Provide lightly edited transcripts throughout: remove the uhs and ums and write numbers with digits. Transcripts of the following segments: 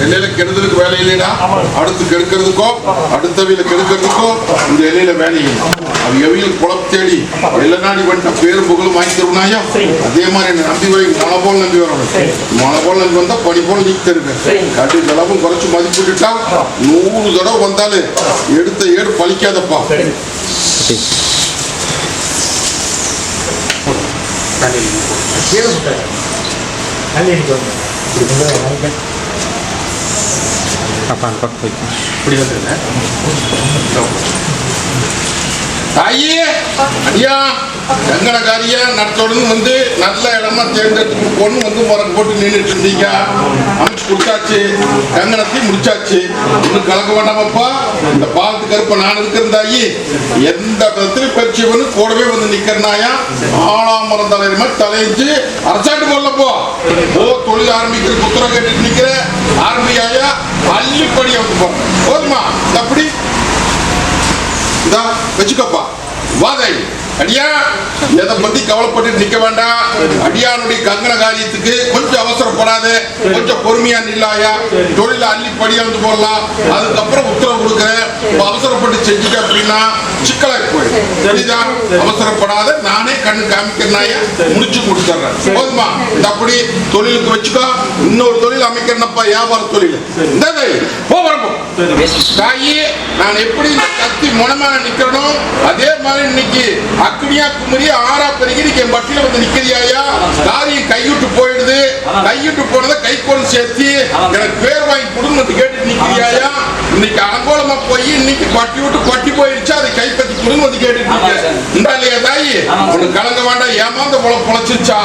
எல்லையில கெடுதலுக்கு வேலை இல்லைடா, அடுத்து கெடுக்கிறதுக்கோ அடுத்தவையில கெடுக்கிறதுக்கோ இந்த எல்லையில வேலை இல்லை. அது எவையில் குழப்ப தேடி வெள்ளநாடி வந்துட்ட பேரும் புகழும் வாங்கி தருவனாயா. அதே மாதிரி என்ன நம்பி வை, மழை போல் நம்பி வரணும். மழை போல் நம்பி வந்தா பனி போல் நீக்கி தருங்க. கட்டி செலவும் குறைச்சு மதிப்பிட்டுட்டா 100 தடவை வந்தாலும் எடுத்த ஏடு பழிக்காதப்பா. தாயே ஐயா கங்கணக்காரிய நட்டோடு வந்து நல்ல இடமா தேர்ந்தெடுத்து பொண்ணு வந்து முறை போட்டு நின்றுட்டு இருந்தீங்க. அமைச்சு கொடுத்தாச்சு, கங்கணத்தையும் முடிச்சாச்சு. இன்னும் கலக்க வேண்டாமப்பா. இந்த பாலத்து கருப்ப நான் இருக்கிறேன் தாயி. எந்த விதத்திலும் பரிச்சைவனு கூடவே வந்து நிக்கிறனாயா. ஆளாமரம் தலைவருமா தலைஞ்சு அரசாட்டு போடலப்போ தொழில் ஆரம்பிக்கிற புத்திரம் கேட்டுட்டு நிக்கிற ஆரம்பியாயா பள்ளிப்படி வந்து போறேன். போதுமா? அப்படி வச்சுக்கப்பா. வாதை அடியா எதை பத்தி கவலைப்பட்டு நிக்க வேண்டாம். அடியானுடைய கங்கண காரியத்துக்கு கொஞ்சம் அவசரப்படாது, கொஞ்சம் பொறுமையா நில்லாயா. தொழில அள்ளி படியா வந்து போடலாம். அதுக்கப்புறம் உத்தரவு கொடுக்குறேன். அவசரப்பட்டு செஞ்சுக்க அப்படின்னா சிக்கலாய் போயிடும். சரிதா? அவசரப்படாத, நானே கண்ணு காமிக்கிறனாயா முடிச்சு கொடுத்துறேன். போதுமா? அப்படி தொழிலுக்கு வச்சுக்கோ. இன்னொரு தொழில் அமைக்கிறனப்பா, வியாபார தொழில். இந்த தாயி நான் எப்படி இந்த கத்தி முனமாக நிக்கிறனோ அதே மாதிரி இன்னைக்கு அக்னியா குமரி ஆறா பெருகி என் பட்டியல வந்து நிக்கிறியாயா. காரியம் கைவிட்டு போயிடுது. கைவிட்டு போனதை கைக்கோள் சேர்த்து எனக்கு பேர் வாங்கி கொடுன்னு கேட்டு நிக்கிறியாயா. இன்னைக்கு அலங்கோலமா போய் இன்னைக்கு பட்டி விட்டு பட்டி போயிடுச்சு, அதை கைப்பற்றி கொடுன்னு வந்து கேட்டுட்டு இல்லையா தாயி. உனக்கு கலங்க வேண்டாம். ஏமாந்த பொழைச்சிருச்சா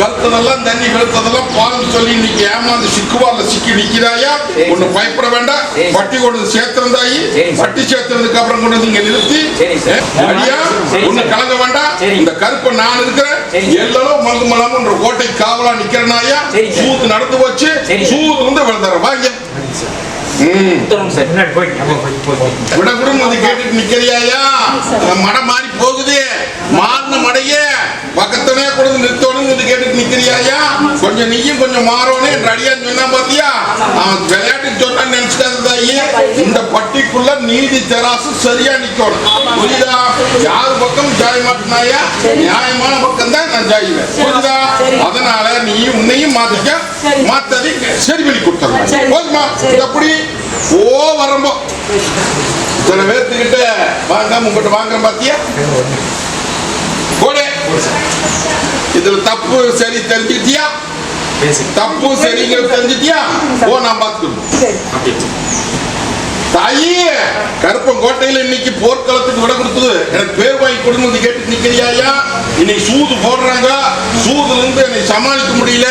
கழுத்ததெல்லாம் தண்ணி வெளுத்ததெல்லாம் பாலம் சொல்லி இன்னைக்கு ஏமாந்து சிக்குவார்ல சிக்கி நிக்கிறாயா. ஒண்ணு பயப்பட வேண்டாம். பட்டி கொண்டு சேர்த்திருந்தாயி. பட்டி சேர்த்ததுக்கு அப்புறம் கொண்டு நீங்க நிறுத்தி அடியா ஒண்ணு கலங்க வேண்டாம். இந்த கருப்பை நான் இருக்கிறேன். எல்லாரும் மங்கு மலம்ன்ற கோட்டை காவலா நிக்கிறனாயா. சூது நடந்து போச்சு. சூது வந்து விழுந்தார வாங்க விடக்கூடும் வந்து கேட்டுட்டு நிக்கிறியாயா. மடம் மாறி போகுது. மாறின மடையே பக்கத்தனே கூட நிறுத்தணும் வந்து கேட்டுட்டு நிக்கிறியாயா. கொஞ்சம் நீயும் கொஞ்சம் மாறோன்னு அடியா சொன்னா பாத்தியா. அவன் விளையாட்டு சொன்னான்னு நினைச்சுக்காதாயி. இந்த பட்டிக்குள்ள நீதி தராசு சரியா நிக்கணும். புரியுதா? யாரு பக்கம் ஜாய மாட்டினாயா. நியாயமான பக்கம் தான் நான் ஜாயுவேன். புரியுதா? அதனால நீ உன்னையும் மாத்திக்க, மாத்ததை சரி பண்ணி கொடுத்துடலாம். போதுமா? அப்படி வரம்போ சில பேர்த்துக்கிட்ட வாங்க உங்ககிட்ட வாங்குற பாத்தியா. இதுல தப்பு சரி தெரிஞ்சுக்கிட்டியா. தப்பு சரிங்கிறது தெரிஞ்சுட்டியா. நான் பார்த்துக்கணும். தாயி கருப்பங்கோட்டையில இன்னைக்கு போர்க்களத்துக்கு விட கொடுத்தது எனக்கு பேர் வாங்கி கொடுங்க கேட்டு நிக்கிறியாயா. இன்னைக்கு சூது போடுறாங்க. சூதுல இருந்து என்னை சமாளிக்க முடியல.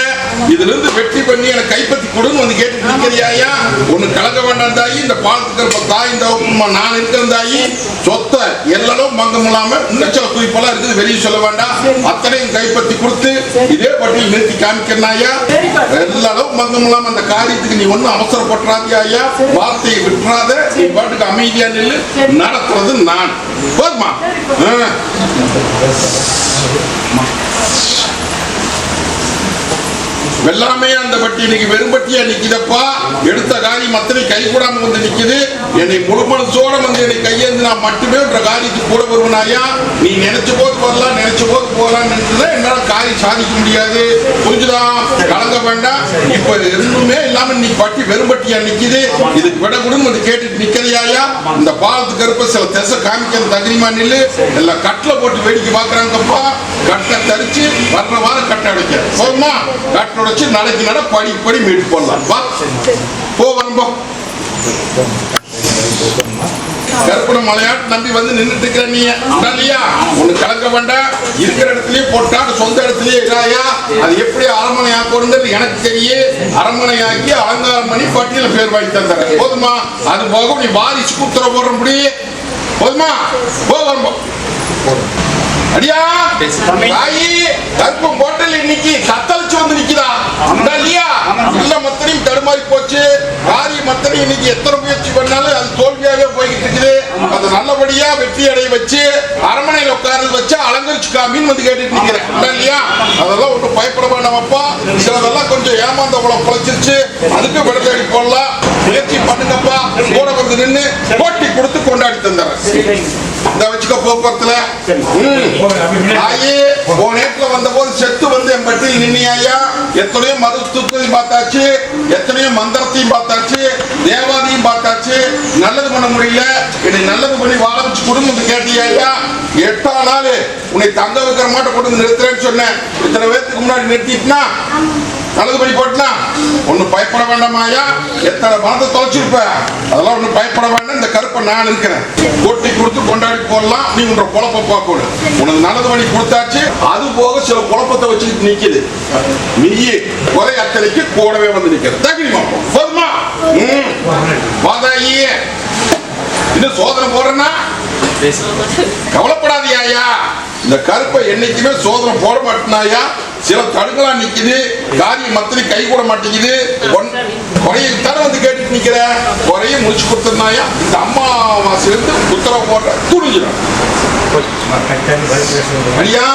இதுல இருந்து வெற்றி பண்ணி எனக்கு கைப்பற்றி கொடுன்னு வந்து கேட்டு நிக்கிறியாயா. ஒண்ணு கலக்க வேண்டாம் தாயி. இந்த பாலத்துக்கு தாய் இந்த நான் இருக்கிற தாயி. சொத்தை எல்லாரும் பங்கம் இல்லாம இன்னும் சில குறிப்பெல்லாம் இருக்குது, வெளியே சொல்ல வேண்டாம். அத்தனையும் கைப்பற்றி கொடுத்து இதே பட்டியல் நிறுத்தி காமிக்கிறாயா. எல்லாரும் பங்கம் இல்லாம அந்த காரியத்துக்கு நீ ஒன்னும் அவசரப்பட்டுறாதியா. வார்த்தையை விட்டுறாத. நீ பாட்டுக்கு அமைதியா நில்லு. நடத்துறது நான். போதுமா? எல்லாமே அந்த பட்டி இன்னைக்கு வெறும்பட்டியா நிக்குதப்பா. எடுத்த காரியம் அத்தனை கை கூடாம வந்து நிக்குது. என்னை முழு மனசோட வந்து என்னை கையேந்து நான் மட்டுமே என்ற காரியத்துக்கு கூட வருவனாயா. நீ நினைச்ச போது வரலாம், நினைச்ச போது போகலாம் நினைச்சுதான் என்னால காரியம் சாதிக்க முடியாது. புரிஞ்சுதா? கலங்க வேண்டாம். இப்ப ரெண்டுமே இல்லாம இன்னைக்கு பட்டி வெறும்பட்டியா நிக்குது. இதுக்கு விட கூட வந்து கேட்டுட்டு நிக்கிறையாயா. இந்த பாலத்துக்கு இருப்ப சில திசை காமிக்கிற தகுதிமா நில்லு. எல்லாம் கட்டில போட்டு வேடிக்கை பாக்குறாங்கப்பா. கட்டை தரிச்சு வர்ற வாரம் கட்டை அடைக்க போதுமா? கட்டை உடைச்சு நாளைக்கு நட படி படி மீட்டு போடலாம். போ வரும்போ. கற்பனை மலையாட்டு நம்பி வந்து நின்றுட்டு இருக்கிற நீ இல்லையா? ஒண்ணு கலக்க வேண்டாம். இருக்கிற இடத்துலயே போட்டாடு, சொந்த இடத்துலயே இராயா. அது எப்படி அரண்மனை ஆக்குறது எனக்கு தெரியும். அரண்மனை ஆக்கி அலங்காரம் பண்ணி பட்டியல பேர் வாங்கி தந்துற போதுமா? அது போக நீ வாரிசு கூத்துற போடுற முடி போதுமா? போ வரும்போ. அடியா தாயி கற்பம் போட்டல் இன்னைக்கு கத்தளிச்சு வந்து நிக்குதா இல்லையா? நல்ல மத்தனையும் தடுமாறி போச்சு. காரியம் மத்தனை இன்னைக்கு எத்தனை முயற்சி பண்ணாலும் அது தோல்வியாவே போய்கிட்டு இருக்குது. அது நல்லபடியா வெற்றி அடைய வச்சு அரண்மனையில் உட்கார்ந்து வச்சு அலங்கரிச்சு காமின்னு வந்து கேட்டுட்டு நிக்கிறேன் இல்லையா? அதெல்லாம் ஒன்றும் பயப்பட வேண்டாமப்பா. சிலதெல்லாம் கொஞ்சம் ஏமாந்த குளம் குழைச்சிருச்சு. அதுக்கு விடத்தேடி போடலாம். முயற்சி பண்ணுங்கப்பா. கூட வந்து நின்று போட்டி கொடுத்து கொண்டாடி தந்துறேன். இந்த வச்சுக்க போக்குவரத்துல நேரத்துல வந்த போது செத்து வந்து என் பட்டியல் நின்னியாயா. எத்தனையோ மருத்துவத்தையும் பார்த்தாச்சு, எத்தனையோ மந்திரத்தையும் பார்த்தாச்சு, தேவாதையும் பார்த்தாச்சு. நல்லது பண்ண முடியல. என்னை நல்லது பண்ணி வாழ வச்சு குடும்பம் கேட்டியா. 8ஆம் நாள் உன்னை தங்க வைக்கிற மாட்ட கொண்டு நிறுத்துறேன்னு சொன்னேன். இத்தனை பேருக்கு முன்னாடி நிறுத்திட்டுனா நல்லது பண்ணி போட்டுனா ஒன்னும் பயப்பட வேண்டாமாயா. எத்தனை பணத்தை தொலைச்சிருப்ப. அதெல்லாம் ஒன்னும் பயப்பட வேண்டாம். இந்த கருப்பை நான் இருக்கிறேன். கொட்டி கொடுத்து கொண்டாடி போடலாம். நீ உன்ற குழப்ப பார்க்கணும். உனக்கு நல்லது பண்ணி கொடுத்தாச்சு. அது போக சில குழப்பத்தை வச்சுக்கிட்டு நிக்குது. நீ ஒரே அத்தனைக்கு கூடவே வந்து நிக்கிறது. தகுதி மாப்போம் போதுமா? வாதாயி இன்னும் சோதனை போடுறேன்னா கவலைப்படாதியாயா. இந்த கருப்பை என்னைக்குமே சோதனை போட மாட்டேனாயா. சில தடுங்களா நிக்குது. காரியம் மத்திரி கை கூட மாட்டேங்குது. குறையத்தான வந்து கேட்டுட்டு நிக்கிற. குறைய முடிச்சு கொடுத்தனாயா. இந்த அம்மாவாசிலிருந்து உத்தரவு போடுற துணிஞ்சிடும். ஐயா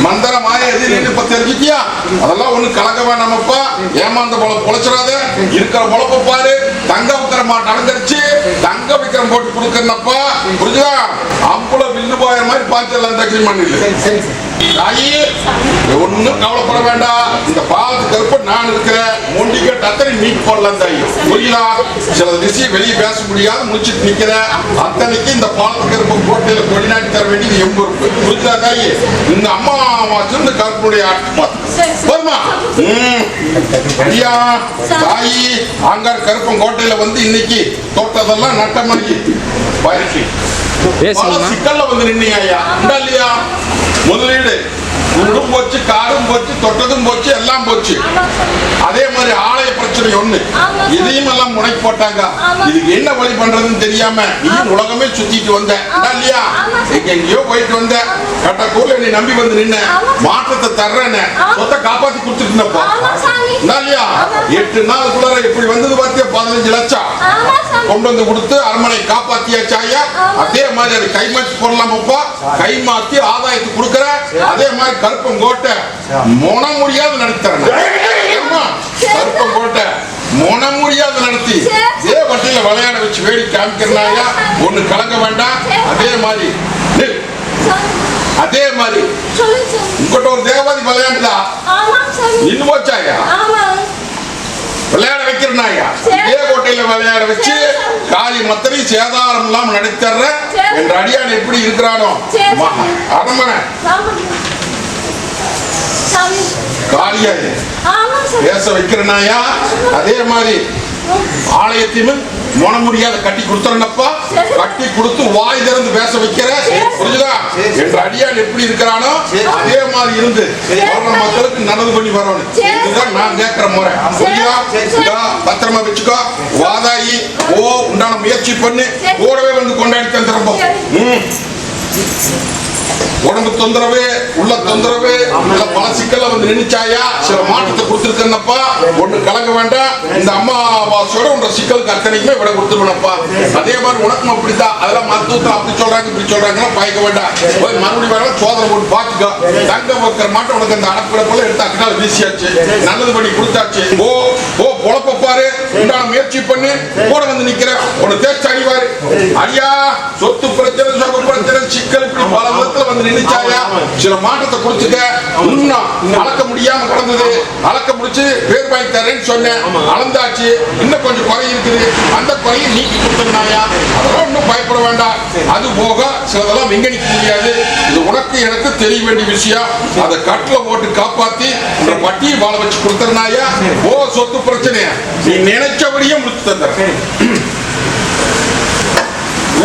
மந்திர மாய எதிர்த்து இப்ப தெரிஞ்சுக்கியா. அதெல்லாம் ஒண்ணு கலக்க வேண்டாமப்பா. ஏமாந்த போல பொழைச்சிடாத. இருக்கிற பொழப்ப பாரு. தங்க வைக்கிற மாட்டு அலங்கரிச்சு தங்க விக்கிரம் போட்டு கொடுக்கறப்பா. புரிஞ்சுதா? அம்புல வில்லு போயிற மாதிரி பாய்ச்சலாம் தகுதி மண்ணில். தாயி ஒன்னும் கவலைப்பட வேண்டாம். இந்த பாலத்துக்கு கருப்ப நான் இருக்கிறேன். மொண்டிக்க அத்தனை மீட் போடலாம் தாயி. புரியுதா? சில விஷயம் வெளியே பேச முடியாது முடிச்சுட்டு நிக்கிறேன். அத்தனைக்கு இந்த பாலத்துக்கு கருப்ப கோட்டையில கொடிநாட்டி தர வேண்டியது என் பொறுப்பு. புரியுதா தாயி? இந்த அம்மாவாச்சு இந்த கருப்புடைய போதுமா? ஐயா தாயி ஆங்கார் கருப்பம் கோட்டையில வந்து இன்னைக்கு தோட்டதெல்லாம் நட்டமணி பயிற்சி சிக்கல்ல வந்து நின்னீங்க ஐயா. இல்லையா? முதலீடு உண்டும் போச்சு, காடும் போச்சு, தொட்டதும் போச்சு, எல்லாம் போச்சு. அதே மாதிரி ஆலய பிரச்சனை ஒண்ணு. இதையும் எல்லாம் முனை போட்டாங்க. இதுக்கு என்ன வழி பண்றதுன்னு தெரியாம நீ உலகமே சுத்திட்டு வந்த இல்லையா? எங்கெங்கயோ போயிட்டு வந்த. கட்டக்கூல நீ நம்பி வந்து நின்ன. மாற்றத்தை தர்றேன்னு சொத்தை காப்பாத்தி கொடுத்துட்டுப்பா இல்லையா? 8 நாளுக்குள்ள எப்படி வந்தது பார்த்தியா? 15 லட்சம் கொண்டு வந்து கொடுத்து அரண்மனை காப்பாத்தியாச்சாயா. அதே மாதிரி அது கைமாற்றி போடலாமப்பா. கைமாத்தி ஆதாயத்தை கொடுக்கற. அதே மாதிரி கருப்பங்கோட்டை மொன முடியாத நடத்துறேன். கருப்பங்கோட்டை மொன முடியாத நடத்தி இதே வட்டியில விளையாட வச்சு வேடி காமிக்கிறனாயா. ஒண்ணு கலங்க வேண்டாம். அதே மாதிரி உங்ககிட்ட ஒரு தேவாதி விளையாண்டுதா இன்னும் போச்சாயா. விளையாட வைக்கிறனாயா. இதே கோட்டையில விளையாட வச்சு காலி மத்தனை சேதாரம் இல்லாம நடித்தர்ற என்ற அடியான் எப்படி இருக்கிறானோ அரண்மனை காலியா பேச வைக்கிறனாயா. அதே மாதிரி ஆலயத்தையும் மொன முடியாத கட்டி கொடுத்துறப்பா. கட்டி கொடுத்து வாய் திறந்து பேச வைக்கிற. புரிஞ்சுதா? என்ற அடியான் எப்படி இருக்கிறானோ அதே மாதிரி இருந்து மக்களுக்கு நல்லது பண்ணி வரணும். இதுதான் நான் கேட்கிற முறை. புரியுதா? பத்திரமா வச்சுக்கோ. வாதாயி உண்டான முயற்சி பண்ணு. கூடவே வந்து கொண்டாடி தந்துடுறோம். உடம்பு தொந்தரவு உள்ள தொந்தரவு இல்ல பல சிக்கல்ல வந்து நின்னுச்சாயா சில மாற்றத்தை கொடுத்துருக்கேன்னப்பா ஒண்ணு கலங்க வேண்டாம் இந்த அம்மாவாசையோட உங்க சிக்கலுக்கு அத்தனைக்குமே விட கொடுத்துருவேனப்பா அதே மாதிரி உனக்கும் அப்படித்தான் அதெல்லாம் மருத்துவத்தை அப்படி சொல்றாங்க இப்படி சொல்றாங்கன்னா பாய்க்க வேண்டாம் போய் மறுபடியும் வேற சோதனை போட்டு பாத்துக்கோ தங்க வைக்கிற மாட்டோம் உனக்கு அந்த அடப்பிடப்பெல்லாம் எடுத்து அக்கடால வீசியாச்சு நல்லது பண்ணி கொடுத்தாச்சு ஓ பொழப்ப பாரு உண்டான முயற்சி பண்ணி கூட வந்து நிக்கிற உன்னை தேய்ச்சி அடிவாரு ஐயா சொத்து பிரச்சனை சொக பிரச்சனை சிக்கல் இப்படி பல விதத்துல வந்து நின்னுச்சாயா சில மாற்றத்தை குடிச்சுக்க இன்னும் அளக்க முடியாம கிடந்தது அளக்க முடிச்சு பேர் வாங்கி தரேன்னு சொன்னேன் அளந்தாச்சு இன்னும் கொஞ்சம் குறை இருக்குது அந்த குறையை நீக்கி கொடுத்துருந்தாயா அதெல்லாம் ஒன்றும் பயப்பட வேண்டாம் அது போக சிலதெல்லாம் விங்கணிக்க முடியாது இது உனக்கு எனக்கு தெரிய வேண்டிய விஷயம் அதை கட்டில போட்டு காப்பாத்தி உங்க பட்டியை வாழ வச்சு கொடுத்துருந்தாயா ஓ சொத்து பிரச்சனைய நீ நினைச்சபடியே முடிச்சு தந்துற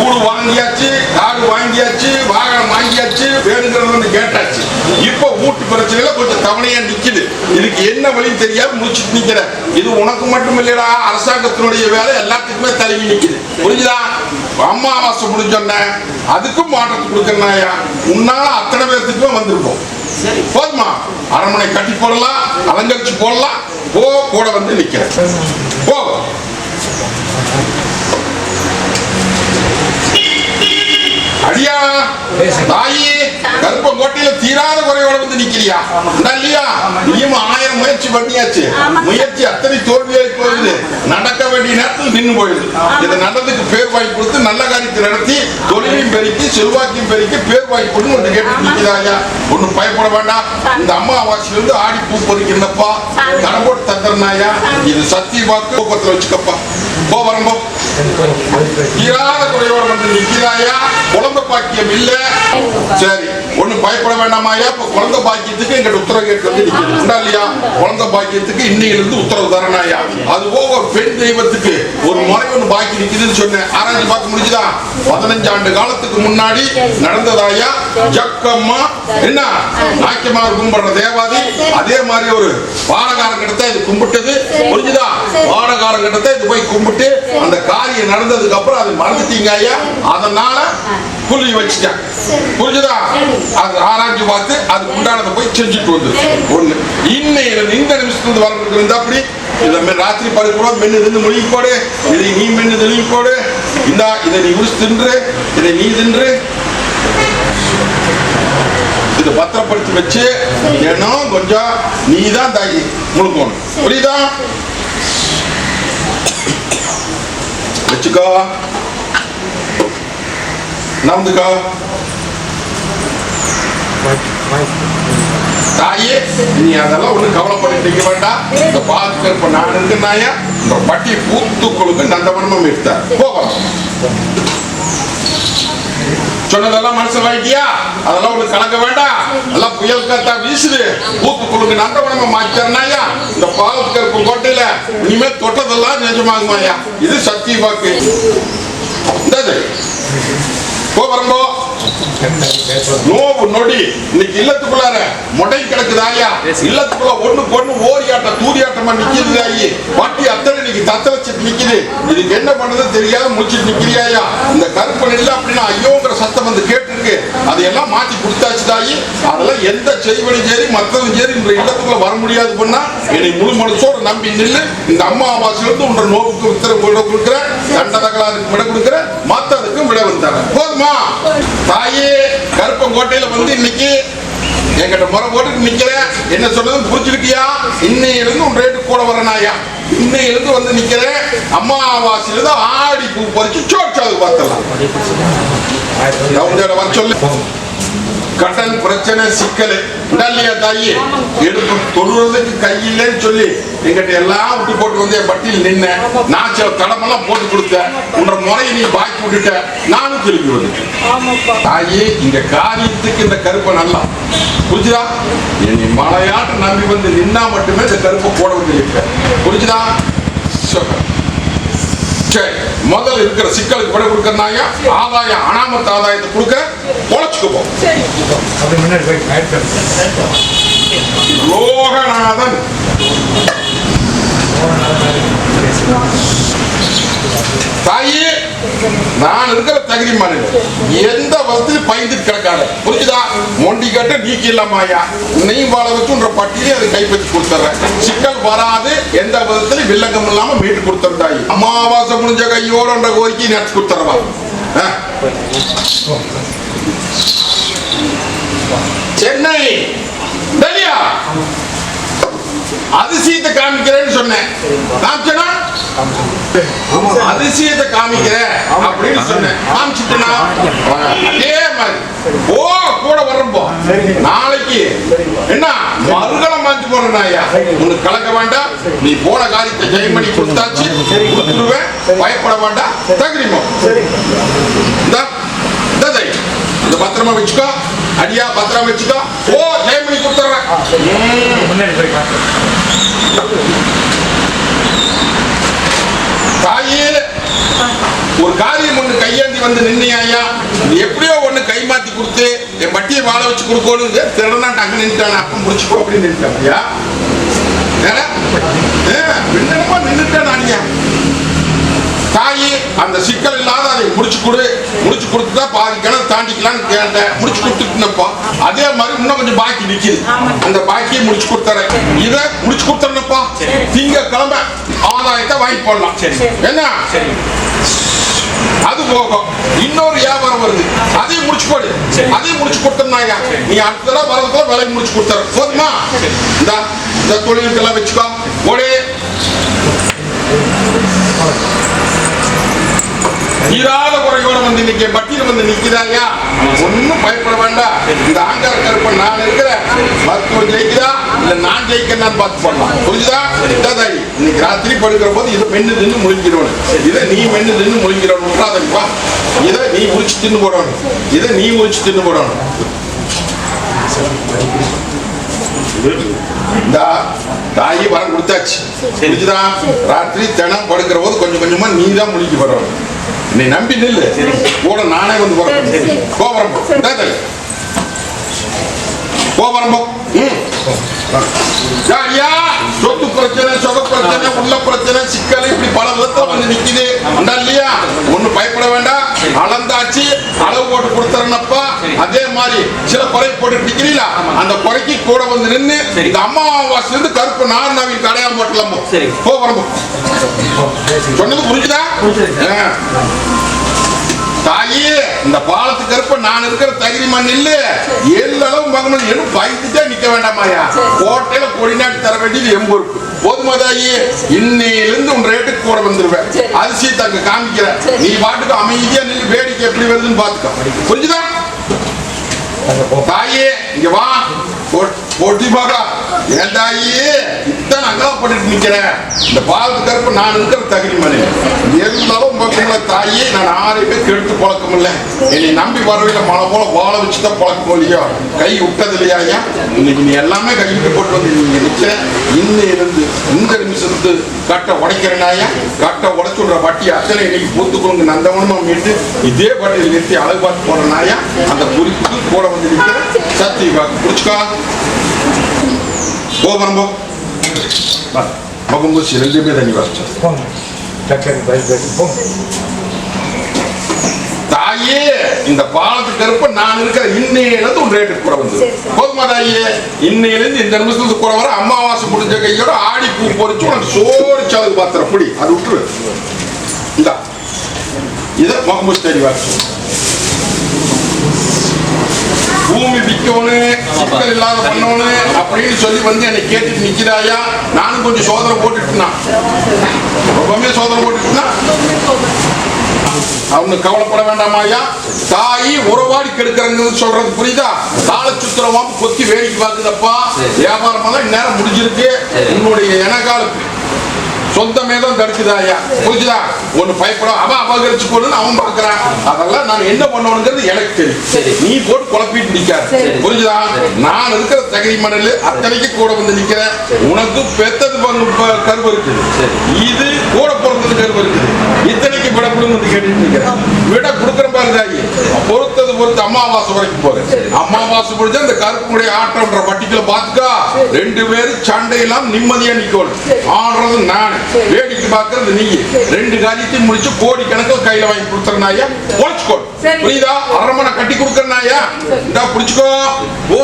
ஊடு வாங்கியாச்சு காடு வாங்கியாச்சு வாகனம் வாங்கியாச்சு வேணுங்கிறது கேட்டாச்சு இப்ப வீட்டு பிரச்சனையில கொஞ்சம் தவணையா நிக்குது இதுக்கு என்ன வழின்னு தெரியாம முடிச்சுட்டு நிக்கிற இது உனக்கு மட்டும் இல்லடா அரசாங்கத்தினுடைய வேலை எல்லாத்துக்குமே தழுவி நிக்குது புரிஞ்சுதா அம்மாவாசை முடிஞ்சோன்ன அதுக்கும் மாற்றத்தை கொடுக்கறனாயா உன்னால அத்தனை பேர்த்துக்குமே வந்திருப்போம் போதுமா அரண்மனை கட்டி போடலாம் அலங்கரிச்சு போடலாம் கூட வந்து நிக்கிற போ அடியா தாயி கருப்பங்கோட்டையில தீராத குறையோட வந்து நிக்கிறியா இல்லையா நீயும் 1000 முயற்சி பண்ணியாச்சு முயற்சி அத்தனை தோல்வியாகி போகுது நடக்க வேண்டிய நேரத்தில் நின்று போயிடுது இதை நல்லதுக்கு பேர் வாங்கி கொடுத்து நல்ல காரியத்தை நடத்தி தொழிலையும் பெருக்கி செல்வாக்கையும் பெருக்கி பேர் வாங்கி கொடுத்து ஒன்று கேட்டு நிற்கிறாயா ஒன்னும் பயப்பட வேண்டாம் இந்த அம்மாவாசையிலிருந்து ஆடி பூ பொறிக்கிறப்பா கடம்போட்டு தந்துறனாயா இது சத்திய வாக்கு கோபத்தில் வச்சுக்கப்பா வரம்போ தீராத குறையோட வந்து நிற்கிறாயா குழந்தை பாக்கியம் இல்ல சரி ஒண்ணு பயப்பட வேண்டாமாயா இப்ப குழந்தை பாக்கியத்துக்கு எங்கிட்ட உத்தரவு கேட்டு வந்து நிற்கிறது இல்லையா குழந்தை பாக்கியத்துக்கு இன்னையிலிருந்து உத்தரவு தரனாயா அதுவோ ஒரு பெண் தெய்வத்துக்கு ஒரு முறை ஒண்ணு பாக்கி நிக்குதுன்னு சொன்னேன் ஆராய்ச்சி பார்க்க முடிஞ்சுதா 15 ஆண்டு காலத்துக்கு முன்னாடி நடந்ததாயா ஜக்கம்மா என்ன நாக்கியமார் கும்பிடுற தேவாதி அதே மாதிரி ஒரு பாடகாரன் கிட்ட இது கும்பிட்டது புரிஞ்சுதா பாடகாரன் கிட்ட இது போய் கும்பிட்டு அந்த காரியம் நடந்ததுக்கு அப்புறம் அது மறந்துட்டீங்க ஐயா அதனால புள்ளி வச்சுட்டேன் புரிஞ்சுதா அது ஆராய்ச்சி பார்த்து அதுக்கு உண்டானதை போய் செஞ்சுட்டு வந்து ஒண்ணு இன்னையில இந்த நிமிஷத்துல வரணும் இருந்தா அப்படி இதை ராத்திரி படுக்கிறோம் மென்னு தின்னு மொழி போடு இதை நீ மென்னு தெளிவு போடு இந்தா இதை நீ உரிச்சு தின்று இதை நீ தின்று இதை பத்திரப்படுத்தி வச்சு ஏன்னா கொஞ்சம் நீ தான் தாயி முழுக்கணும் புரியுதா வச்சுக்கோ நம்புக்கோ தாயே நீ அதெல்லாம் ஒண்ணு கவலைப்பட்டு வேண்டாம் இந்த பாதுகாப்பு நான் இருக்குனாயா இந்த பட்டியை பூத்துக்களுக்கு நந்தவனமும் எடுத்தார் போகலாம் சொன்னதெல்லாம் மனசுல வாங்கிட்டியா அதெல்லாம் ஒண்ணு கலக்க வேண்டாம் எல்லாம் புயல் காத்தா வீசுது பூத்துக்குழுக்கு நந்தவனமா மாச்சாருனாயா இந்த பாதுகாப்பு கோட்டையில இனிமே தொட்டதெல்லாம் நிஜமாகுமாயா இது சத்திய வாக்கு வரம்போ நோவு நொடி இன்னைக்கு இல்லத்துக்குள்ளார முடை கிடக்குதாயா இல்லத்துக்குள்ள ஒண்ணு ஓரியாட்ட தூரியாட்டமா நிக்குது ஆயி பாட்டி அத்தனை இன்னைக்கு தத்தளிச்சுட்டு நிக்குது இதுக்கு என்ன பண்ணது தெரியாத முடிச்சுட்டு நிக்கிறியாயா இந்த கருப்பன் இல்ல அப்படின்னா ஐயோங்கிற சத்தம் வந்து கேட்டுருக்கு அதையெல்லாம் மாற்றி கொடுத்தாச்சுதாயி அதெல்லாம் எந்த செய்வனும் சரி மற்றவங்க சரி இந்த இல்லத்துக்குள்ள வர முடியாது பண்ணா என்னை முழு மனசோட நம்பி நில்லு இந்த அம்மாவாசையிலிருந்து உன்ற நோவுக்கு உத்தரவு விட கொடுக்குற தண்டதகலாருக்கு விட கொடுக்குற மற்றதுக்கும் விட வந்தாங்க போதுமா தாயே கருப்பங்கோட்டையில வந்து இன்னைக்கு என்கிட்ட முறை போட்டு நிக்கிற என்ன சொன்னது புரிஞ்சுக்கிட்டியா இன்னையிலிருந்து உன் ரேட்டு கூட வரனாயா இன்னையிலிருந்து வந்து நிக்கிறேன் அம்மாவாசையிலிருந்து ஆடி பூ பறிச்சு சோற்றாது பார்த்தலாம் வர சொல்லு கடன் பிரச்சனை சிக்கல் இல்லையா தாயி எடுப்பு தொழுறதுக்கு கையில்லைன்னு சொல்லி எங்கிட்ட எல்லாம் விட்டு போட்டு வந்து என் பட்டியல் நின்ன நான் சில தடமெல்லாம் போட்டு கொடுத்தேன் உன்ற முறையை நீ பாக்கி விட்டுட்ட நானும் திருப்பி வந்துட்டேன் தாயி இந்த காரியத்துக்கு இந்த கருப்பை நல்லா புரிஞ்சுதா நீ மலையாட்டு நம்பி வந்து நின்னா மட்டுமே இந்த கருப்பை போட வந்து நிற்பேன் புரிஞ்சுதா சரி முதல்ல இருக்கிற சிக்கலுக்கு விட கொடுக்கறனாங்க ஆதாயம் அனாமத்து ஆதாயத்தை கொடுக்க பொழைச்சுக்குவோம் லோகநாதன் தாயே நான் இருக்கிற தகுதிமான எந்த வசதியும் பயந்து கிடக்காத, புரிஞ்சுதா? மொண்டி கட்ட நீக்கி இல்லாமாயா நெய் வாழ வச்சுன்ற பட்டியலே அதை கைப்பற்றி கொடுத்துறேன். சிக்கல் வராது, எந்த விதத்திலும் வில்லங்கம் இல்லாம மீட்டு கொடுத்துருந்தாய். அமாவாசை முடிஞ்ச கையோட கோரிக்கை நடத்தி கொடுத்துறவா. சென்னை தனியா அதிசயத்தை காமிக்கிறேன்னு சொன்னேன். காமிச்சனா? அதிசயத்தை காமிக்கிற அப்படின்னு சொன்னேன். காமிச்சிட்டனா? அதே மாதிரி ஓ கூட வரப்போ நாளைக்கு என்ன மறுகலம் மாற்றி போறேன். உனக்கு கலக்க வேண்டாம், நீ போன காரியத்தை ஜெயம் பண்ணி கொடுத்தாச்சு, கொடுத்துருவேன், பயப்பட வேண்டாம். தகுதிமோ இந்த பத்திரமா வச்சுக்கோ, அடியா பத்திரமா வச்சுக்கோ. ஓ ஜெயம் பண்ணி கொடுத்துறேன். தாயே ஒரு காரியம் ஒண்ணு கையேந்தி வந்து நின்னையா, எப்படியோ ஒண்ணு கை மாத்தி கொடுத்து என் பட்டியை வாழ வச்சு கொடுக்கணும். திறனாட்டு அங்க நின்றுட்டான அப்ப முடிச்சுக்கோ அப்படின்னு நின்றுட்டாயா. நின்றுட்டேன் நானியா. தாயி அந்த சிக்கல் இல்லாத அதை முடிச்சு கொடுத்துட்டா பாதி கிணறு தாண்டிக்கலாம்னு கேட்டேன். முடிச்சு கொடுத்துட்டுனப்பா. அதே மாதிரி இன்னும் கொஞ்சம் பாக்கி நிக்குது, அந்த பாக்கியை முடிச்சு கொடுத்துறேன். இதை முடிச்சு கொடுத்துறேன்ப்பா. திங்கக்கிழமை ஆதாயத்தை வாங்கி போடலாம். என்ன அது போகும். இன்னொரு வியாபாரம் வருது, அதையும் முடிச்சு போடு. அதையும் முடிச்சு கொடுத்தா நீ அடுத்த தடவை வரதுக்குள்ள விலை முடிச்சு கொடுத்துற. போதுமா? இந்த தொழிலுக்கெல்லாம் வச்சுக்கோ. ஓடே தீராத குறையோட வந்து இன்னைக்கு பட்டியல வந்து நிக்கிறாயா. ஒன்னும் பயப்பட வேண்டாம். இந்த ஆங்கார கருப்ப நான் இருக்கிறேன். மருத்துவம் ஜெயிக்குதா இல்ல நான் ஜெயிக்கிறேன்னு பார்த்து பண்ணலாம். புரிஞ்சுதா? இன்னைக்கு ராத்திரி படுக்கிற போது இதை மென்னு தின்னு முழிக்கிறோம். இதை நீ மென்னு தின்னு முழிக்கிறோம். விட்றாதப்பா. இதை நீ முடிச்சு தின்னு போடணும். இதை நீ முடிச்சு தின்னு போடணும். இந்த தாயி வரம் கொடுத்தாச்சு. புரிஞ்சுதா? ராத்திரி தினம் படுக்கிற போது கொஞ்சம் கொஞ்சமா நீ தான் முழிக்க வரணும். நீ நம்பி நில்லு, கூட நானே வந்து போறேன். கோபுரம் கோபுரம் சொத்து பிரச்சனை, சொக பிரச்சனை, உள்ள பிரச்சனை, சிக்கல், இப்படி பல விதத்துல வந்து நிக்குது இல்லையா. ஒண்ணு பயப்பட வேண்டாம். அளந்தாச்சு, அளவு போட்டு கொடுத்துறப்பா. அதே மாதிரி சில குறை போட்டு நிக்கிறீங்களா, அந்த குறைக்கு கூட வந்து நின்று இந்த அமாவாசை இருந்து கருப்பு நார் நாவின் கடையாம போட்டலாமோ. கோபுரம் சொன்னது புரிஞ்சுதா? தாயே இந்த பாலத்துக்கு கருப்ப நான் இருக்கிற தகுதி மண் இல்ல. 7 அளவு மகனும் எனும் பயந்துட்டே நிக்க வேண்டாமாயா. கோட்டையில கொடிநாட்டி தர வேண்டியது எம்பொறுப்பு. போதுமா தாயே? இன்னையிலிருந்து உன் ரேட்டுக்கு கூட வந்துருவேன். அதிசயத்தை அங்க காமிக்கிற. நீ பாட்டுக்கு அமைதியா நின்று வேடிக்கை எப்படி வருதுன்னு பாத்துக்க. புரிஞ்சுதா? தாயே இங்க வா. போட்டி பாக்கா. ஏன் தாயே இத்தனை அகலப்பட்டு நிக்கிறேன். இந்த பாலத்து கருப்பு நான் இருக்கிற தகுதி மணி எல்லாரும் பார்க்கல. தாயே நான் 6 பேர் கெடுத்து பழக்கம் இல்லை. என்னை நம்பி வரவில்லை. மழை போல வாழ வச்சுதான் பழக்கம் இல்லையோ. கை விட்டது இல்லையா. இன்னைக்கு நீ எல்லாமே கை விட்டு போட்டு வந்து நீங்க நிக்கிற. இன்னும் இருந்து இந்த நிமிஷத்து கட்டை உடைக்கிறனாயா. கட்டை உடைச்சுடுற வட்டி அத்தனை இன்னைக்கு பூத்துக்குழுங்க நந்தவனமா மீட்டு இதே வட்டியில் நிறுத்தி அழகு பார்த்து போறனாயா. அந்த குறிப்புக்கு கூட வந்து நிற்கிற சத்தி புடிச்சுக்கா. கோபுரம் மகம் பூசி 2 பேர் தண்ணி வச்சு தாயே இந்த பாலத்துக்கு கருப்ப நான் இருக்கிற இன்னையிலிருந்து உன் ரேட்டுக்கு கூட வந்து. போதுமா தாயே? இன்னையிலிருந்து இந்த நிமிஷத்துக்கு கூட வர அமாவாசை முடிஞ்ச கையோட ஆடி பூ பொறிச்சு உனக்கு சோடிச்சு அதுக்கு பாத்திர புடி. அது விட்டுரு. இந்த இதை மகம் பூசி தண்ணி வச்சு பூமி விற்கணும், சிக்கல் இல்லாத பண்ணணும் அப்படின்னு சொல்லி வந்து என்னை கேட்டுட்டு நிக்கிறாயா. நானும் கொஞ்சம் சோதனை போட்டுட்டுனா, ரொம்பவே சோதனை போட்டுட்டுனா அவனுக்கு கவலைப்பட வேண்டாமாயா. தாயி உறவாடி கெடுக்கிறாங்க சொல்றது புரியுதா? கால சுத்திரமாம கொத்தி வேடிக்கை பார்க்குதப்பா. வியாபாரம் எல்லாம் இந்நேரம் முடிஞ்சிருக்கு. உன்னுடைய எனக்காலுக்கு சொந்தமே தான் தடுக்குதாயா. புரிஞ்சுதா? ஒண்ணு பயப்படும். அவன் அபகரிச்சு போடணும்னு அவன் பாக்குறான். அதெல்லாம் நான் என்ன பண்ணணுங்கிறது எனக்கு தெரியும். நீ போட்டு குழப்பிட்டு நிக்காது. புரிஞ்சுதா? நான் இருக்கிற தகுதி மணல் அத்தனைக்கு கூட வந்து நிக்கிறேன். உனக்கு பெத்தது கருவு இருக்குது, இது கூட பிறந்தது கருவு இருக்குது. இத்தனைக்கு விட கொடுங்க கேட்டுட்டு நிக்கிறேன். விட கொடுக்குற பாரு தாயி. பொறுத்தது பொறுத்து அமாவாசை வரைக்கும் போறேன். அமாவாசை முடிஞ்ச அந்த கருப்புடைய ஆட்டம்ன்ற பட்டிக்கல பாத்துக்கா. 2 பேரும் சண்டையெல்லாம் நிம்மதியா நிக்கணும். ஆடுறது நானு. வேடிக்கை பார்க்கறது நீ. ரெண்டு காரியத்தையும் முடிச்சு கோடி கணக்கில் கையில வாங்கி கொடுத்துறனாயா, பொழைச்சுக்கோ. புரியுதா? அரமனை கட்டி கொடுக்கறனாயா, இதா புடிச்சுக்கோ. ஓ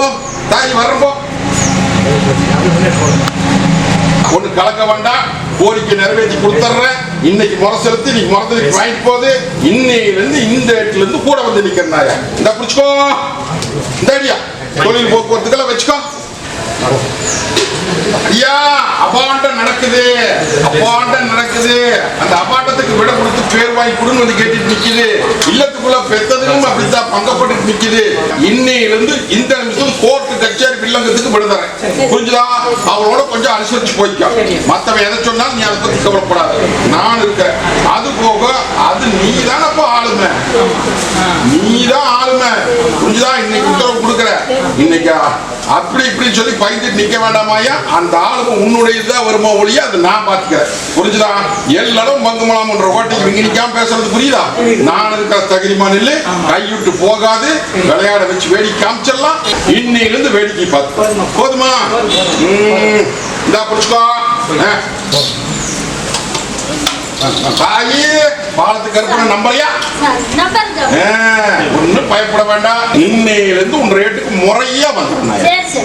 தாய் வர்றப்போ ஒண்ணு கலக்க வேண்டாம், கோரிக்கை நிறைவேற்றி கொடுத்துறேன். இன்னைக்கு முறை செலுத்தி நீ முறதுக்கு வாங்கிட்டு போகுது. இன்னையில இருந்து இந்த இடத்துல இருந்து கூட வந்து நிக்கிறனாயா, இந்த புடிச்சுக்கோ. இந்த அடியா தொழில் போக்குவரத்துக்கெல்லாம் வச்சுக்கோ. ஐயா அபாண்டம் நடக்குது, அபாண்டம் நடக்குது. அந்த அபாண்டத்துக்கு விட கொடுத்து பேர் வாங்கி கொடுன்னு வந்து கேட்டுட்டு நிக்குது. இல்லத்துக்குள்ள பெத்ததுக்கும் அப்படித்தான் பங்கப்பட்டு நிக்குது. இன்னையில இருந்து இந்த நிமிஷம் கோர்ட்டு கச்சேரி வில்லங்கத்துக்கு விடுதறேன். புரிஞ்சுதா? அவளோட கொஞ்சம் அனுசரிச்சு போய்க்க. மத்தவன் எதை சொன்னாலும் நீ அதை பத்தி கவலைப்படாது, நான் இருக்கிறேன். அது போக அது நீதான் அப்போ ஆளுமை, நீதான் ஆளுமை. புரிஞ்சுதா? இன்னைக்கு உத்தரவு கொடுக்குற. இன்னைக்கு அப்படி இப்படின்னு சொல்லி பயந்துட்டு நிக்க வேண்டாமாயா. அந்த ஆளுமை உன்னுடையதான் வருமா ஒழிய அது நான் பாத்துக்கிறேன். புரிஞ்சுதா? எல்லாரும் பங்குமலாம்ன்ற ஓட்டைக்கு இங்க நிக்காம பேசுறது புரியுதா? நான் இருக்கிற தகுதிமான இல்ல, கைவிட்டு போகாது. விளையாட வச்சு வேடிக்கை காமிச்சிடலாம். இன்னையில இருந்து வேடிக்கை பார்த்து போதுமா? இந்தா புடிச்சுக்கோ. தாயி பாலத்துக்கு கருப்பனை நம்பலையா? ஒன்னும் பயப்பட வேண்டாம். இன்னையில இருந்து உன் ரேட்டுக்கு முறையா வந்துடும்.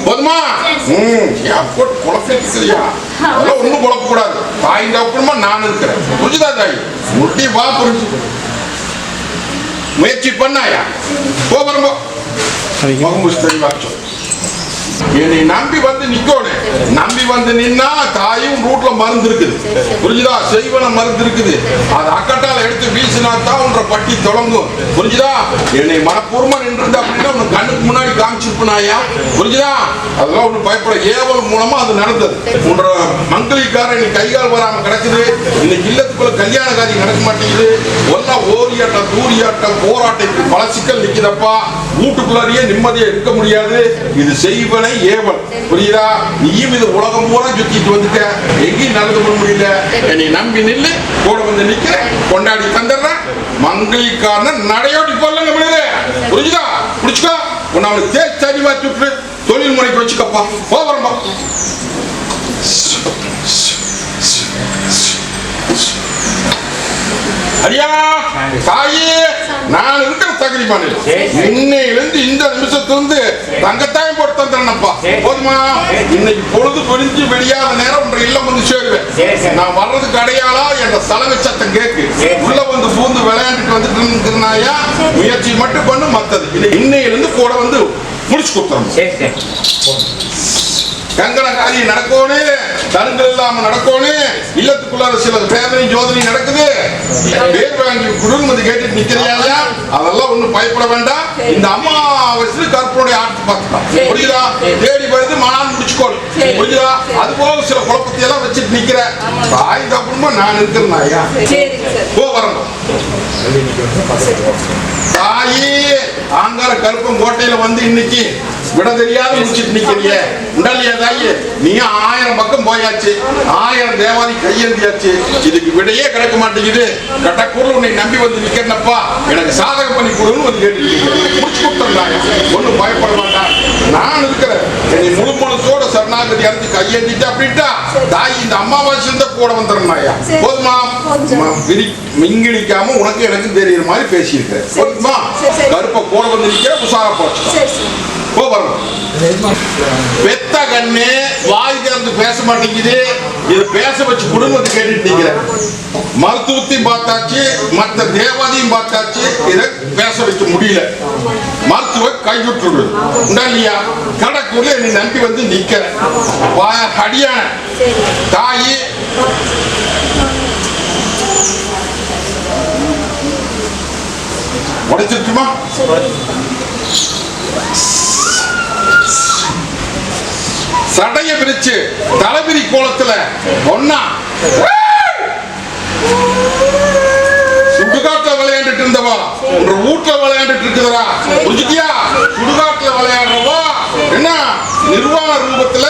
போதுமா? குழப்பியா? அதெல்லாம் ஒண்ணும் குழப்ப கூடாது. தாய் தப்புமா நான் இருக்கிறேன். புரிஞ்சுதா தாய்? முட்டி வா. புரிஞ்சு முயற்சி பண்ணாயா? போ வரும்போ என்னை நம்பி வந்து நிக்கணும். நம்பி வந்து நின்னா தாயும் ரூட்ல மருந்து இருக்குது. புரிஞ்சுதா? செய்வன மருந்து இருக்குது. அது அக்கட்டால எடுத்து வீசினா தான் உன்ற பட்டி தொடங்கும். புரிஞ்சுதா? என்னை மனப்பூர்வமா நின்று அப்படின்னா உனக்கு கண்ணுக்கு முன்னாடி காமிச்சிருப்பனாயா. புரிஞ்சுதா? அதெல்லாம் ஒண்ணு பயப்பட. ஏவல் மூலமா அது நடந்தது. உன்ற மங்களிக்கார நீ கைகால் வராம கிடக்குது. இன்னைக்கு இல்லத்துக்குள்ள கல்யாண காரியம் நடக்க மாட்டேங்குது. ஒன்னா ஓரியாட்டம் தூரியாட்டம் போராட்டம் பல சிக்கல் நிக்குதப்பா. வீட்டுக்குள்ளாரியே நிம்மதியா இருக்க முடியாது. இது செய்வன ஏவல். புரியுதா? நீயும் இது உலகம் பூரா சுத்திட்டு வந்துட்ட, எங்கேயும் நடந்து கொள்ள முடியல. என்னை நம்பி நில்லு, கூட வந்து நிக்க, கொண்டாடி தந்துடுறேன். மங்களிக்காரன் நடையோட்டி போடலங்க. புரிஞ்சுதா? புடிச்சுக்கோ. உன்னை அவனுக்கு தேய்ச்சி தடி மாற்றி விட்டு தொழில் முறைக்கு வச்சுக்கப்பா. போறப்பா. அடியா தாயே, நான் இருக்கிற தகுதிமான இன்னையிலிருந்து இந்த நிமிஷத்திலிருந்து தங்கத்தாயம் போட்டு தந்துடுறேன்ப்பா. போதுமா? இன்னைக்கு பொழுது பொழிஞ்சு வெளியாத நேரம் ஒன்று இல்லம் வந்து சேருவேன். நான் வர்றதுக்கு அடையாளா என்ற சலவை சத்தம் கேக்கு. உள்ள வந்து பூந்து விளையாண்டுட்டு வந்துட்டு இருக்கிறனாயா, முயற்சி மட்டும் பண்ணு. மத்தது இன்னையிலிருந்து கூட வந்து முடிச்சு கொடுத்துறோம். கங்கண காரியம் நடக்கணும், தருங்கள் இல்லாம நடக்கணும். இல்லத்துக்குள்ள சில வேதனை ஜோதனை நடக்குது. பேர் வாங்கி குடும்பத்தை கேட்டுட்டு நிக்கிறியா? அதெல்லாம் ஒண்ணும் பயப்பட வேண்டாம். இந்த அம்மாவாசை கற்பனுடைய ஆட்சி பார்த்துட்டான். புரியுதா? தேடி போயிருந்து மனான் முடிச்சுக்கோள். புரியுதா? அது போக சில குழப்பத்தை எல்லாம் வச்சுட்டு நிக்கிற தாய் தப்புமா நான் இருக்கிறேன். போ வரணும். தாயி ஆங்கார கருப்பம் கோட்டையில வந்து இன்னைக்கு விட தெரியாத முடிச்சிட்டு நிக்கிறிய உண்டாலியா தாயி? நீ 1000 பக்கம் போயாச்சு, 1000 தேவாதி கையெழுந்தியாச்சு. இதுக்கு விடையே கிடைக்க மாட்டேங்குது. கட்டக்கூர்ல உன்னை நம்பி வந்து நிக்கிறப்பா, எனக்கு சாதகம் பண்ணி கொடுன்னு வந்து கேட்டு முடிச்சு கொடுத்துருந்தாங்க. ஒன்னும் பயப்பட மாட்டான், நான் இருக்கிறேன். என்னை முழு மனசோட சரணாகதி அரைஞ்சு கையெழுந்திட்டு அப்படின்ட்டா தாய் இந்த அம்மாவாசை இருந்தா கூட வந்துடுறாயா. போதுமா? மிங்கிழிக்காம உனக்கு எனக்கு தெரியுற மாதிரி பேசியிருக்கிறேன். போதுமா? கருப்ப கூட வந்து நிக்கிற உசாரா போச்சு. பெத்த கண்ணு வாய் திறந்து பேச மாட்டேங்குது. இது பேச வச்சு குடும்பத்தை கேட்டுட்டு நிக்கிறேன். மருத்துவத்தையும் பார்த்தாச்சு, மற்ற தேவாதையும் பார்த்தாச்சு. இதை பேச வைக்க முடியல. மருத்துவ கைவிட்டு இல்லையா? கடக்கூர்ல என்னை நம்பி வந்து நிக்கிற அடியான தாயி உடைச்சிருக்குமா? சடைய பிரிச்சு தலைபிரி கோலத்துல ஒன்னா சுடுகாட்டுல விளையாண்டுட்டு இருந்தவா உங்க வீட்டுல விளையாண்டுட்டு இருக்குதுரா. புரிஞ்சுக்கியா? சுடுகாட்டுல விளையாடுறவா என்ன நிர்வாண ரூபத்துல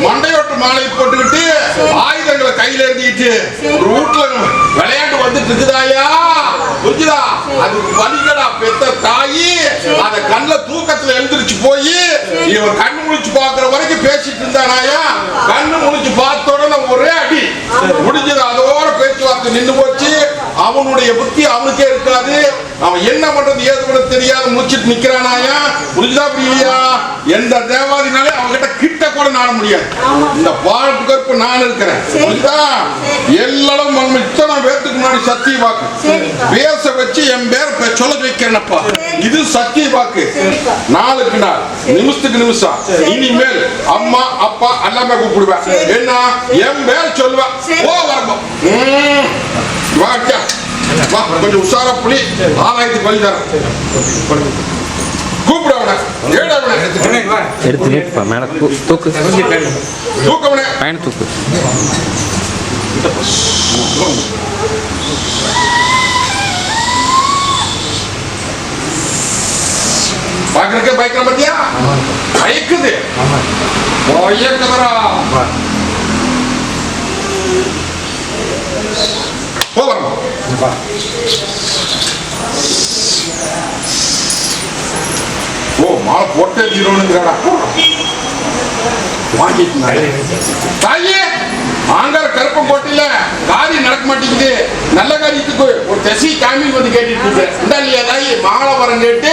மண்டையோட்டு மாலை போட்டுக்கிட்டு ஆயுதங்களை கையில எழுதிட்டு வீட்டுல விளையாண்டு வந்துட்டு இருக்குதாயா? புரிஞ்சுதா? அது வலிகடா பெத்த தாயி. அத கண்ணுல தூக்கத்துல எழுந்திருச்சு போய் இவன் கண்ணு முழிச்சு பாக்குற வரைக்கும் பேசிட்டு இருந்தானாயா. கண்ணு முழிச்சு பார்த்த உடனே ஒரே அடி முடிஞ்சதா? பார்த்து நின்று போச்சு. அவனுடைய புத்தி அவனுக்கே இருக்காது. அவன் என்ன பண்றது ஏது பண்ண தெரியாத முடிச்சிட்டு நிக்கிறானாயா. புரியுதா புரியலையா? எந்த தேவாதினாலே அவன்கிட்ட கிட்ட கூட நாட முடியாது. இந்த பாட்டு கற்பு நான் இருக்கிறேன். புரியுதா? எல்லாரும் இத்தனை பேருக்கு முன்னாடி சத்திய வாக்கு பேச வச்சு என் பேர் சொல்ல வைக்கிறேன்ப்பா. இது சத்திய வாக்கு. நாளுக்கு நாள் நிமிஷத்துக்கு நிமிஷம் இனிமேல் அம்மா அப்பா எல்லாமே கூப்பிடுவேன். என்ன என் பேர் சொல்லுவேன். ஓ வரணும் வா கொஞ்சம் உஷாரா புலி ஆராய்ச்சி வழி தரேன். கூப்பிடுவன எடுத்து மேல தூக்கு தூக்கவனே பயண தூக்கு. பாக்குறதுக்கே பயக்கிற பத்தியா பயக்குது பயக்குதுரா. போவரமா ஓ மாலை போட்டே தீரோனுங்கிறாடா. வாங்கிட்டு தாயே ஆங்கார கருப்பம் போட்டில காரியம் நடக்க மாட்டேங்குது. நல்ல காரியத்துக்கு ஒரு தசி காமி வந்து கேட்டுட்டு இருக்கேன். இந்த இல்லையா தாயி மாலை வரம் கேட்டு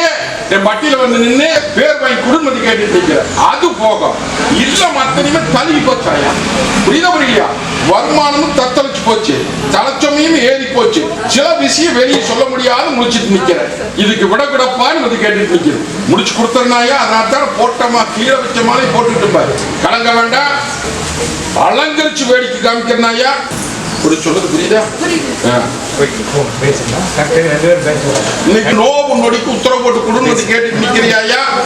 என் பட்டியல வந்து நின்று பேர் வாங்கி குடும்பத்தை கேட்டுட்டு இருக்கிறேன். அது போகும் இல்ல மத்தனையுமே தழுவி போச்சாயா. புரியுதா புரியலையா? வருமானமும் தத்தளிச்சு போச்சு. தலைச்சமையும் ஏறி போச்சு. சில விஷயம் வெளியே சொல்ல முடியாத முடிச்சுட்டு நிக்கிறேன். இதுக்கு விடக்கூடப்பான்னு வந்து கேட்டுட்டு நிக்கிறேன். முடிச்சு கொடுத்தனாயா அதனால தான் போட்டமா கீழே வச்ச மாதிரி போட்டுட்டு பாரு. கலங்க வேண்டாம். அலங்கரிச்சு வேடிக்கை காமிக்கிறனாயா. ஒரு சொல்றது புரியுதா? இன்னைக்கு நோவு நொடிக்கு உத்தரவு போட்டு குடும்பத்தை கேட்டு நிக்கிறியா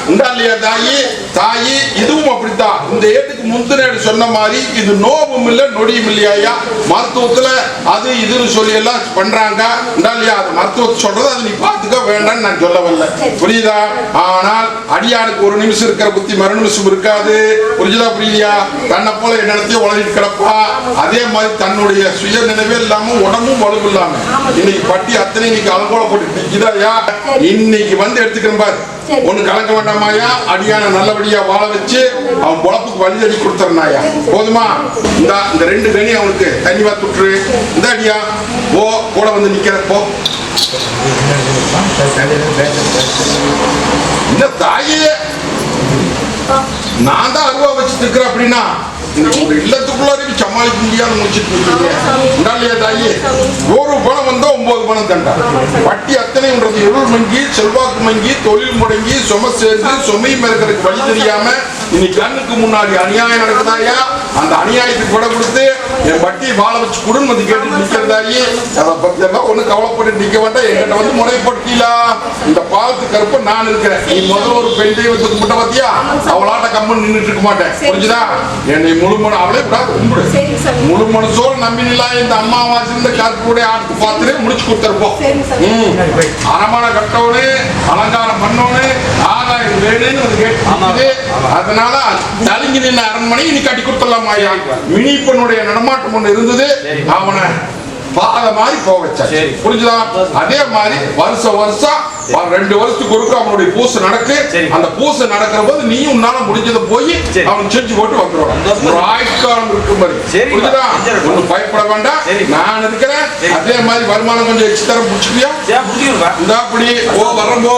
உண்டா இல்லையா தாயி? தாயி இதுவும் அப்படித்தான். இந்த ஏட்டுக்கு முந்தின சொன்ன மாதிரி இது நோவும் இல்ல நொடியும் இல்லையா. மருத்துவத்துல அது இதுன்னு சொல்லி எல்லாம் பண்றாங்க. உண்டா இல்லையா? அது மருத்துவத்தை சொல்றது அது நீ பாத்துக்க வேண்டாம்னு நான் சொல்லவில்லை. புரியுதா? ஆனால் அடியானுக்கு ஒரு நிமிஷம் இருக்கிற புத்தி மறு நிமிஷம் இருக்காது. புரியுதா புரியலையா? தன்னை போல என்னத்தையும் உளறிட்டு கிடப்பா. அதே மாதிரி தன்னுடைய சுய நினைவே இல்லாம உடம்பும் வலு இல்லாம இன்னைக்கு பட்டி அத்தனை இன்னைக்கு அலங்கோல போட்டு நிக்குதாயா. இன்னைக்கு வந்து எடுத்துக்கிறேன் பாரு. ஒண்ணு கலக்க வேண்டாமாயா. அடியான நல்லபடியா வாழ வச்சு அவன் பொழப்புக்கு வழி தடி கொடுத்துறனாயா. போதுமா? இந்த ரெண்டு கனி அவனுக்கு தனிவா துட்டுரு. இந்த அடியா போ கூட வந்து நிக்கிற போ. இந்த தாயே நான் தான் அருவா வச்சுட்டு இருக்கிறேன். அப்படின்னா ஒரு இல்லத்துக்குள்ள சமாளிக்க முடியாத முடிச்சுட்டு இருக்கீங்க. தாயி ஒரு பணம் வந்தா 9 பணம் தண்டா. பட்டி அத்தனைன்றது இருள் மங்கி செல்வாக்கு மங்கி தொழில் முடங்கி சும சேர்ந்து சுமையும் இருக்கிறதுக்கு வழி தெரியாம இன்னைக்கு கண்ணுக்கு முன்னாடி அநியாயம் நடக்குதாயா. அந்த அநியாயத்துக்கு விட கொடுத்து என் பட்டியை வாழ வச்சு குடும்பம் வந்து கேட்டு நிக்கிறதாயி. அதை பத்தி எல்லாம் ஒண்ணு கவலைப்பட்டு நிக்க வேண்டாம். என்கிட்ட வந்து முனை போட்டீங்களா இந்த பாலத்து கருப்ப நான் இருக்கிறேன். நீ முதல்ல ஒரு பெண் தெய்வத்துக்கு முட்டை பாத்தியா அவளாட்ட கம்மன் நின்றுட்டு இருக்க மாட்டேன். புரிஞ்சுதா? என்னை முழு அவளே கும்பிடு. முழு மனசோட நம்பினா இந்த அம்மாவாசி இந்த கருப்புடைய ஆட்டு பார்த்துட்டு முடிச்சு கொடுத்துருப்போம். அரமான கட்டவனு அலங்காரம் பண்ணவனு ஆதாயம் வேணும்னு வந்து கேட்டு அதனால தலிங்கி நின்ன அரண்மனை நீ கட்டி கொடுத்துடலாமா. மினிப்பனுடைய நடமாட்டம் ஒண்ணு இருந்தது. அவனை பாத மாதிரி போக வச்சா. புரிஞ்சுதா? அதே மாதிரி வருஷம் 2 வருஷத்துக்கு ஒருக்க அவனுடைய பூசை நடக்கு. அந்த பூசை நடக்கிற போது நீ உன்னால முடிஞ்சதை போய் அவன் செஞ்சு போட்டு வந்துடுவான். ஒரு ஆயுட்காலம் இருக்கும் மாதிரி. புரிஞ்சுதா? ஒன்னும் பயப்பட வேண்டாம். நான் இருக்கிறேன். அதே மாதிரி வருமானம் கொஞ்சம் எச்சு தரம் பிடிச்சிக்கியா. இந்த அப்படி ஓ வரம்போ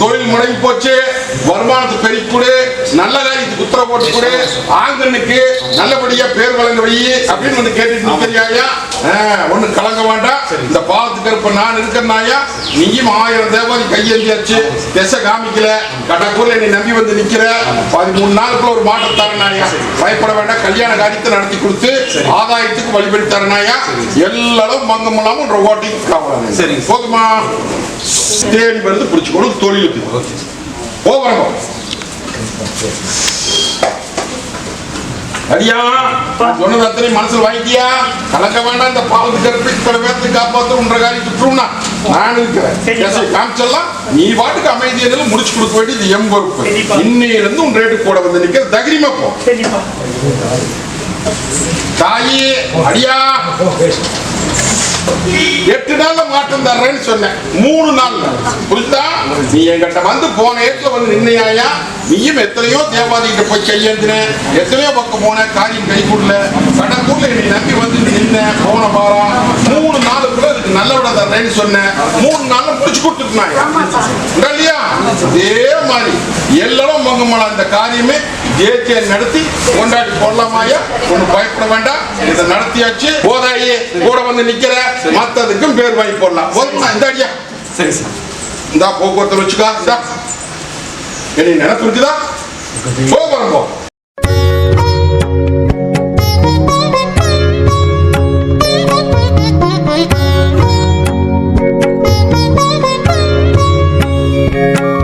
தொழில் முடங்கி போச்சு. வருமானத்தை பெருக்கூடு. நல்ல காரியத்துக்கு உத்தரவு போட்டு கொடு. ஆங்கனுக்கு நல்லபடியா பேர் வழங்க வை அப்படின்னு வந்து கேட்டுட்டு நிக்கிறியா. ஒண்ணு கலங்க வேண்டாம். இந்த பாலத்துக்கு இருப்ப நான் இருக்கிறனாயா. நீயும் 1000 தேவாதி கையெழுந்தியாச்சு. திசை காமிக்கல. கட்டாக்கூர்ல நீ நம்பி வந்து நிக்கிற. 13 நாளுக்குள்ள ஒரு மாற்றம் தரனாயா. பயப்பட வேண்டாம். கல்யாண காரியத்தை நடத்தி கொடுத்து ஆதாயத்துக்கு வழிபடி தரனாயா. எல்லாரும் மங்கம் இல்லாம ஓட்டிக்கு காவலாம். சரி போதுமா? தேடி வருது பிடிச்சுக்கணும் தொழிலுக்கு போகிறோம். அடியா சொன்னது அத்தனை மனசுல வாங்கிட்டியா. கலக்க வேண்டாம். இந்த பாலத்து கருப்பை இத்தனை பேர்த்து காப்பாற்ற உன்ற காரியத்துனா நான் இருக்கிறேன். காமிச்செல்லாம் நீ பாட்டுக்கு அமைதியில முடிச்சு கொடுக்க வேண்டியது எம் பொறுப்பு. இன்னையிலிருந்து உன் ரேட்டு கூட வந்து நிக்கிற தைரியமா போ. தாயி அடியா 8 நாள்ல மாற்றம் தர்றேன்னு சொன்னேன். 3 நாள்ல புரியுதா? நீ என்கிட்ட வந்து போன ஏத்துல வந்து நின்னையா. நீயும் எத்தனையோ தேவாதிகிட்ட போய் கையேந்தின, எத்தனையோ பக்கம் போன, காரியம் கை கூடல. கடற்கூர்ல என்னை நம்பி வந்து நின்ன போன வாரம் 3 நாளுக்குள்ள இதுக்கு நல்ல விட தர்றேன்னு சொன்னேன். 3 நாள்ல முடிச்சு கொடுத்துருந்தாங்க இல்லையா? அதே மாதிரி எல்லாரும் மங்கம்மாளா இந்த காரியமே ஜேகே நடத்தி கொண்டாடி போடலாமாயா? ஒன்னும் பயப்பட வேண்டாம். இதை நடத்தியாச்சு. போதாயே கூட வந்து நிக்கிற, மத்ததுக்கும் பேர் வாங்கி போடலாம். போதுமா? இந்த அடியா சரி சார். இந்த போக்குவரத்து வச்சுக்கா. இந்த என்னை நினைப்பு இருக்குதா? போகிறோம் போ. Thank you.